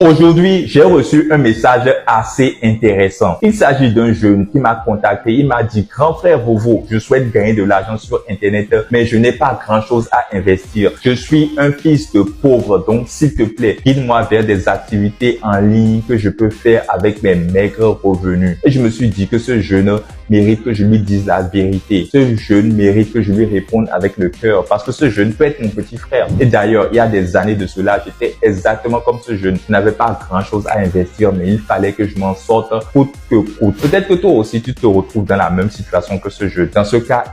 Aujourd'hui, j'ai reçu un message assez intéressant. Il s'agit d'un jeune qui m'a contacté. Il m'a dit, grand frère Vovo, je souhaite gagner de l'argent sur Internet, mais je n'ai pas grand chose à investir. Je suis un fils de pauvre, donc s'il te plaît, guide-moi vers des activités en ligne que je peux faire avec mes maigres revenus. Et je me suis dit que ce jeune mérite que je lui dise la vérité. Ce jeune mérite que je lui réponde avec le cœur parce que ce jeune peut être mon petit frère. Et d'ailleurs, il y a des années de cela, j'étais exactement comme ce jeune. Je n'avais pas grand chose à investir, mais il fallait que je m'en sorte coûte que coûte. Peut-être que toi aussi, tu te retrouves dans la même situation que ce jeune. Dans ce cas,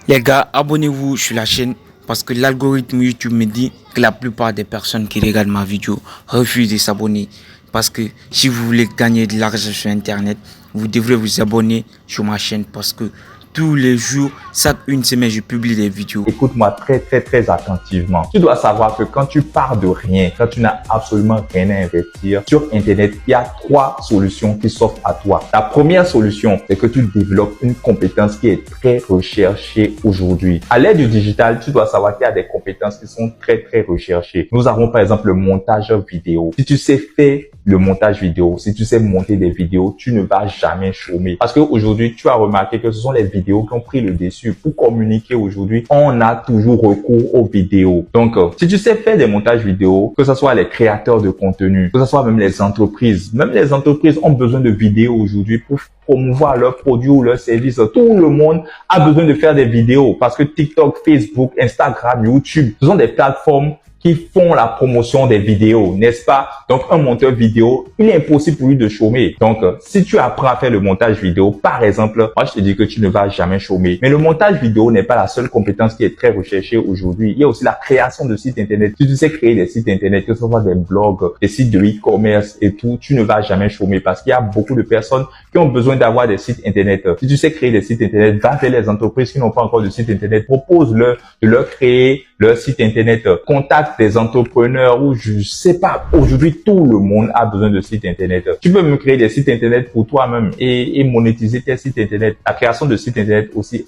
les gars, abonnez-vous sur la chaîne parce que l'algorithme YouTube me dit que la plupart des personnes qui regardent ma vidéo refusent de s'abonner. Parce que si vous voulez gagner de l'argent sur Internet, vous devrez vous abonner sur ma chaîne parce que tous les jours, chaque une semaine, je publie des vidéos. écoute-moi très attentivement. Tu dois savoir que quand tu pars de rien, quand tu n'as absolument rien à investir, sur Internet, il y a 3 solutions qui s'offrent à toi. La première solution, c'est que tu développes une compétence qui est très recherchée aujourd'hui. À l'ère du digital, tu dois savoir qu'il y a des compétences qui sont très recherchées. Nous avons par exemple le montage vidéo. Si tu sais faire le montage vidéo, si tu sais monter des vidéos, tu ne vas jamais chômer. Parce qu'aujourd'hui, tu as remarqué que ce sont les vidéos qui ont pris le dessus. Pour communiquer aujourd'hui, on a toujours recours aux vidéos. Donc, si tu sais faire des montages vidéo, que ce soit les créateurs de contenu, que ce soit même les entreprises ont besoin de vidéos aujourd'hui pour promouvoir leurs produits ou leurs services. Tout le monde a besoin de faire des vidéos parce que TikTok, Facebook, Instagram, YouTube, ce sont des plateformes qui font la promotion des vidéos, n'est-ce pas? Donc, un monteur vidéo, il est impossible pour lui de chômer. Donc, si tu apprends à faire le montage vidéo, par exemple, moi, je te dis que tu ne vas jamais chômer. Mais le montage vidéo n'est pas la seule compétence qui est très recherchée aujourd'hui. Il y a aussi la création de sites Internet. Si tu sais créer des sites Internet, que ce soit des blogs, des sites de e-commerce et tout, tu ne vas jamais chômer parce qu'il y a beaucoup de personnes qui ont besoin d'avoir des sites Internet. Si tu sais créer des sites Internet, va vers les entreprises qui n'ont pas encore de site Internet, propose-leur de leur créer leur site Internet, contacte des entrepreneurs ou je sais pas. Aujourd'hui, tout le monde a besoin de sites Internet. Tu peux me créer des sites Internet pour toi-même et monétiser tes sites Internet. La création de sites Internet aussi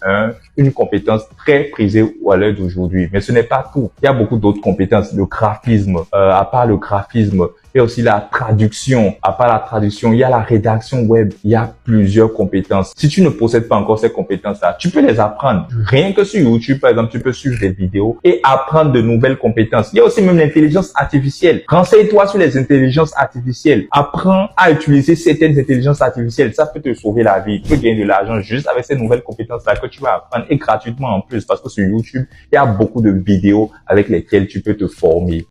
une compétence très prisée à l'heure d'aujourd'hui. Mais ce n'est pas tout. Il y a beaucoup d'autres compétences. Le graphisme, à part le graphisme, il y a aussi la traduction. À part la traduction, il y a la rédaction web. Il y a plusieurs compétences. Si tu ne possèdes pas encore ces compétences-là, tu peux les apprendre. Rien que sur YouTube, par exemple, tu peux suivre des vidéos et apprendre de nouvelles compétences. Il y a aussi même l'intelligence artificielle. Renseigne-toi sur les intelligences artificielles. Apprends à utiliser certaines intelligences artificielles. Ça peut te sauver la vie. Tu peux gagner de l'argent juste avec ces nouvelles compétences-là que tu vas apprendre et gratuitement en plus parce que sur YouTube, il y a beaucoup de vidéos avec lesquelles tu peux te former.